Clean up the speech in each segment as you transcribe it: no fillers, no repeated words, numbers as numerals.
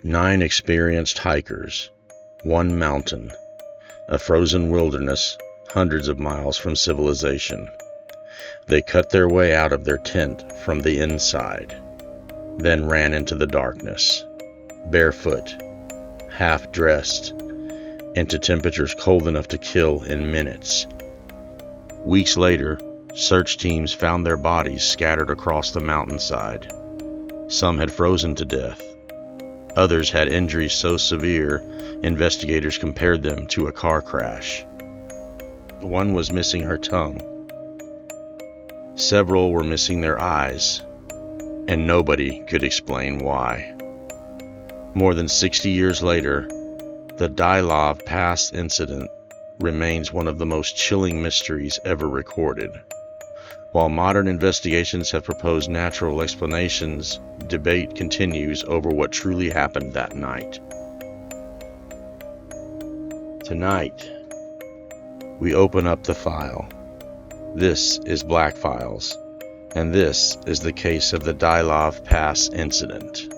9 experienced hikers, one mountain, a frozen wilderness hundreds of miles from civilization. They cut their way out of their tent from the inside, then ran into the darkness, barefoot, half-dressed, into temperatures cold enough to kill in minutes. Weeks later, search teams found their bodies scattered across the mountainside. Some had frozen to death. Others had injuries so severe, investigators compared them to a car crash. One was missing her tongue. Several were missing their eyes, and nobody could explain why. More than 60 years later, the Dyatlov Pass incident remains one of the most chilling mysteries ever recorded. While modern investigations have proposed natural explanations, debate continues over what truly happened that night. Tonight, we open up the file. This is Blackfiles, and this is the case of the Dyatlov Pass incident.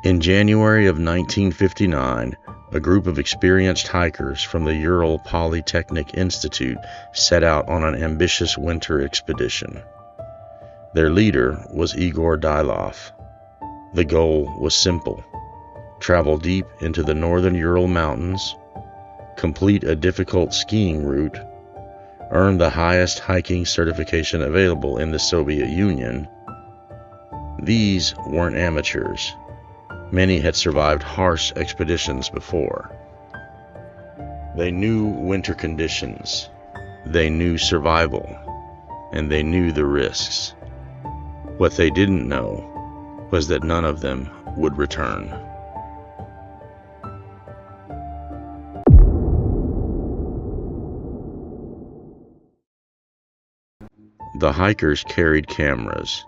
In January of 1959, a group of experienced hikers from the Ural Polytechnic Institute set out on an ambitious winter expedition. Their leader was Igor Dyatlov. The goal was simple: travel deep into the northern Ural Mountains, complete a difficult skiing route, earn the highest hiking certification available in the Soviet Union. These weren't amateurs. Many had survived harsh expeditions before. They knew winter conditions, they knew survival, and they knew the risks. What they didn't know was that none of them would return. The hikers carried cameras,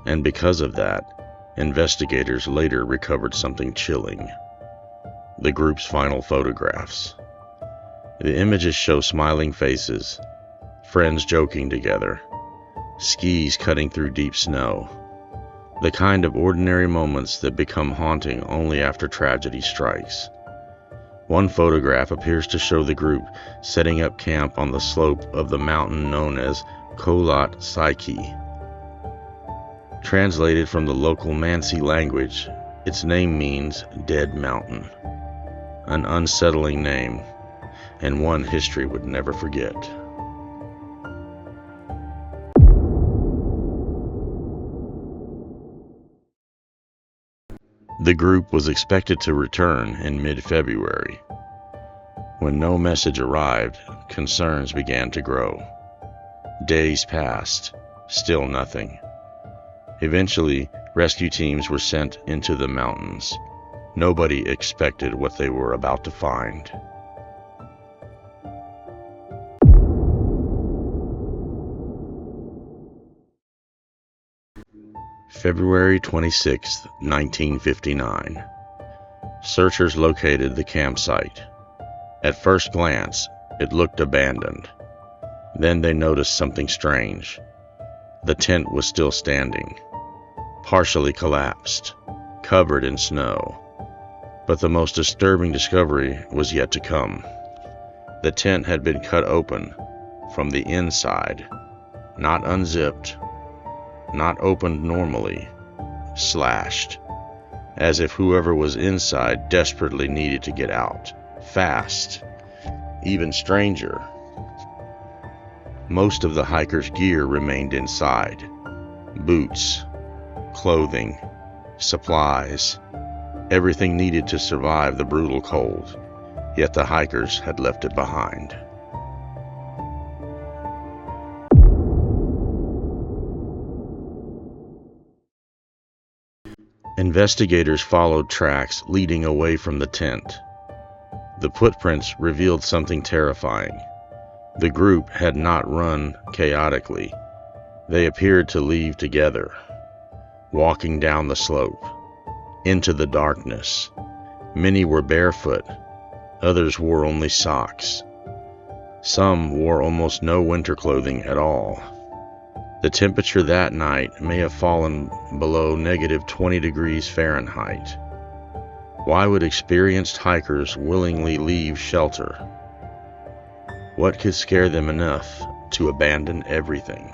and because of that, investigators later recovered something chilling: the group's final photographs. The images show smiling faces, friends joking together, skis cutting through deep snow, the kind of ordinary moments that become haunting only after tragedy strikes. One photograph appears to show the group setting up camp on the slope of the mountain known as Kholat Syakhy. Translated from the local Mansi language, its name means Dead Mountain, an unsettling name, and one history would never forget. The group was expected to return in mid-February. When no message arrived, concerns began to grow. Days passed, still nothing. Eventually, rescue teams were sent into the mountains. Nobody expected what they were about to find. February 26, 1959. Searchers located the campsite. At first glance, it looked abandoned. Then they noticed something strange. The tent was still standing, partially collapsed, covered in snow. But the most disturbing discovery was yet to come. The tent had been cut open from the inside, not unzipped, not opened normally, slashed, as if whoever was inside desperately needed to get out, fast. Even stranger, most of the hikers' gear remained inside: boots, clothing, supplies, everything needed to survive the brutal cold, yet the hikers had left it behind. Investigators followed tracks leading away from the tent. The footprints revealed something terrifying. The group had not run chaotically. They appeared to leave together. walking down the slope, into the darkness. Many were barefoot, others wore only socks. Some wore almost no winter clothing at all. The temperature that night may have fallen below -20 degrees Fahrenheit. Why would experienced hikers willingly leave shelter? What could scare them enough to abandon everything?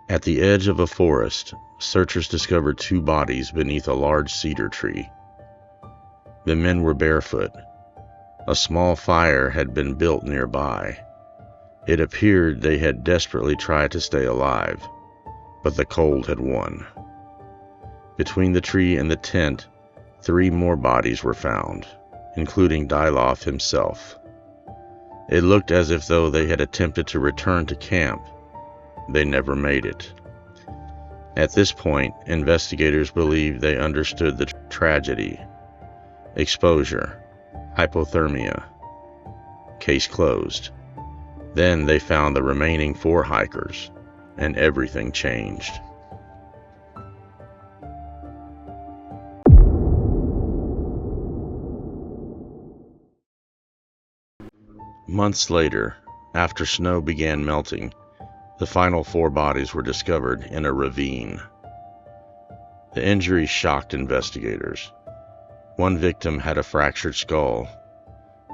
At the edge of a forest, searchers discovered 2 bodies beneath a large cedar tree. The men were barefoot. A small fire had been built nearby. It appeared they had desperately tried to stay alive, but the cold had won. Between the tree and the tent, 3 more bodies were found, including Dyatlov himself. It looked as if though they had attempted to return to camp. They never made it. At this point, investigators believed they understood the tragedy. Exposure, hypothermia. Case closed. Then they found the remaining 4 hikers, and everything changed. Months later, after snow began melting, the final 4 bodies were discovered in a ravine. The injuries shocked investigators. One victim had a fractured skull.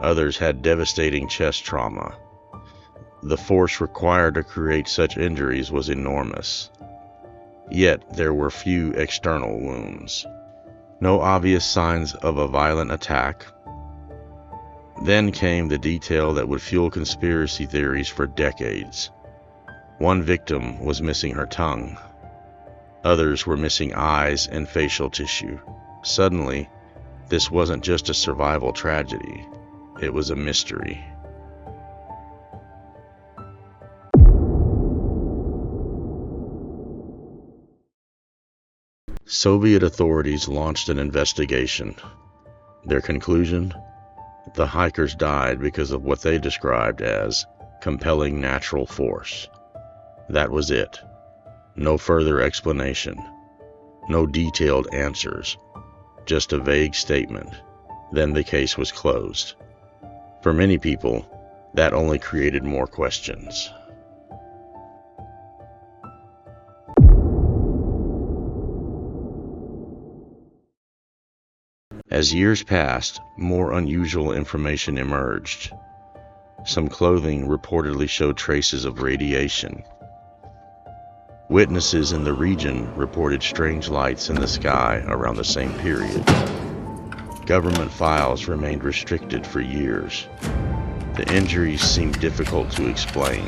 Others had devastating chest trauma. The force required to create such injuries was enormous. Yet there were few external wounds. No obvious signs of a violent attack. Then came the detail that would fuel conspiracy theories for decades. One victim was missing her tongue. Others were missing eyes and facial tissue. Suddenly, this wasn't just a survival tragedy. It was a mystery. Soviet authorities launched an investigation. Their conclusion? The hikers died because of what they described as compelling natural force. That was it. No further explanation. No detailed answers. Just a vague statement. Then the case was closed. For many people, that only created more questions. As years passed, more unusual information emerged. Some clothing reportedly showed traces of radiation. Witnesses in the region reported strange lights in the sky around the same period. Government files remained restricted for years. The injuries seemed difficult to explain,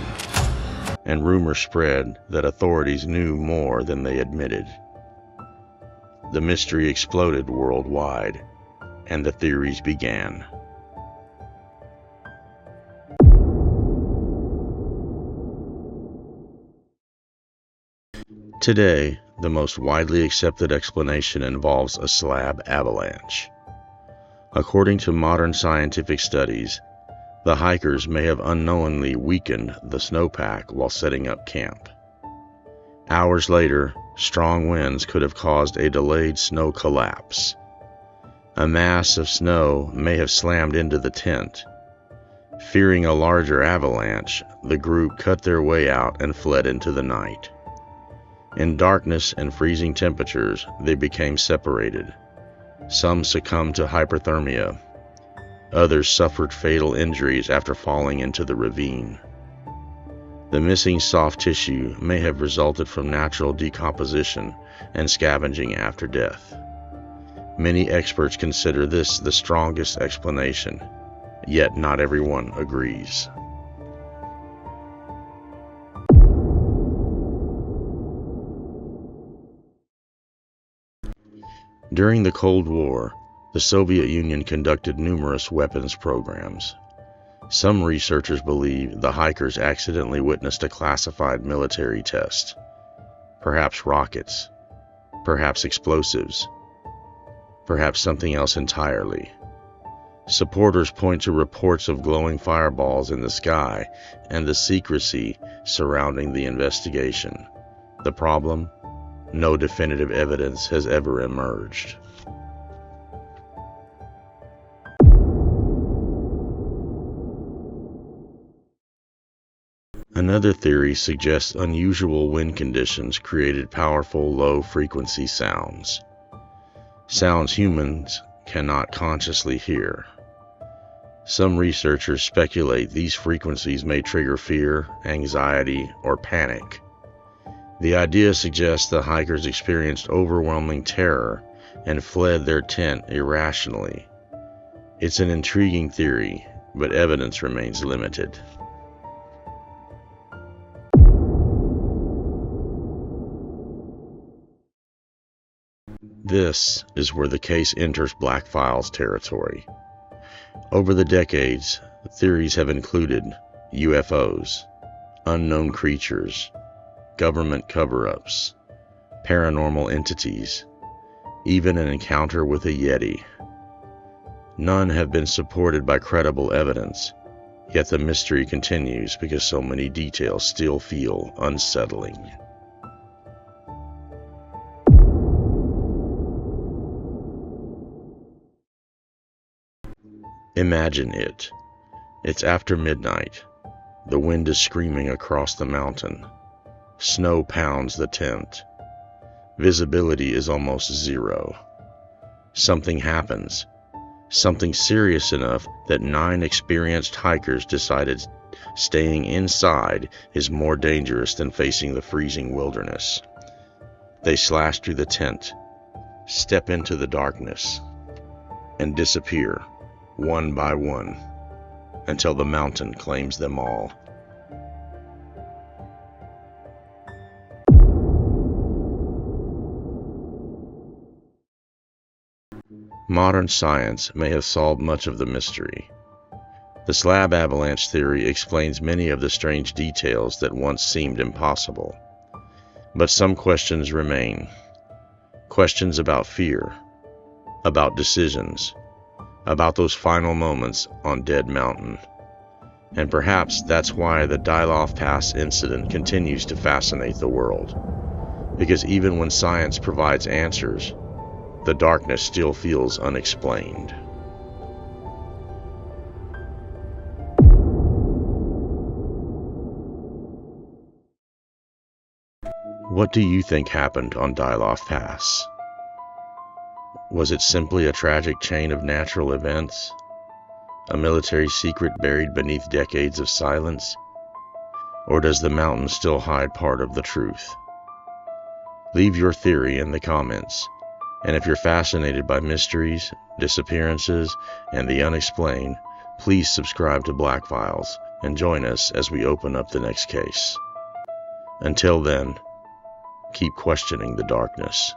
and rumors spread that authorities knew more than they admitted. The mystery exploded worldwide, and the theories began. Today, the most widely accepted explanation involves a slab avalanche. According to modern scientific studies, the hikers may have unknowingly weakened the snowpack while setting up camp. Hours later, strong winds could have caused a delayed snow collapse. A mass of snow may have slammed into the tent. Fearing a larger avalanche, the group cut their way out and fled into the night. In darkness and freezing temperatures, they became separated. Some succumbed to hypothermia. Others suffered fatal injuries after falling into the ravine. The missing soft tissue may have resulted from natural decomposition and scavenging after death. Many experts consider this the strongest explanation, yet not everyone agrees. During the Cold War, the Soviet Union conducted numerous weapons programs. Some researchers believe the hikers accidentally witnessed a classified military test. Perhaps rockets, perhaps explosives, perhaps something else entirely. Supporters point to reports of glowing fireballs in the sky and the secrecy surrounding the investigation. The problem? No definitive evidence has ever emerged. Another theory suggests unusual wind conditions created powerful low-frequency sounds. Sounds humans cannot consciously hear. Some researchers speculate these frequencies may trigger fear, anxiety, or panic. The idea suggests the hikers experienced overwhelming terror and fled their tent irrationally. It's an intriguing theory, but evidence remains limited. This is where the case enters blackfiles territory. Over the decades, theories have included UFOs, unknown creatures, government cover-ups, paranormal entities, even an encounter with a Yeti. None have been supported by credible evidence, yet the mystery continues because so many details still feel unsettling. Imagine it. It's after midnight. The wind is screaming across the mountain. Snow pounds the tent. Visibility is almost zero. Something happens. Something serious enough that 9 experienced hikers decided staying inside is more dangerous than facing the freezing wilderness. They slash through the tent, step into the darkness, and disappear, one by one, until the mountain claims them all. Modern science may have solved much of the mystery. The slab avalanche theory explains many of the strange details that once seemed impossible. But some questions remain. Questions about fear, about decisions, about those final moments on Dead Mountain. And perhaps that's why the Dyatlov Pass incident continues to fascinate the world. Because even when science provides answers, the darkness still feels unexplained. What do you think happened on Dyatlov Pass? Was it simply a tragic chain of natural events? A military secret buried beneath decades of silence? Or does the mountain still hide part of the truth? Leave your theory in the comments. And if you're fascinated by mysteries, disappearances, and the unexplained, please subscribe to Blackfiles and join us as we open up the next case. Until then, keep questioning the darkness.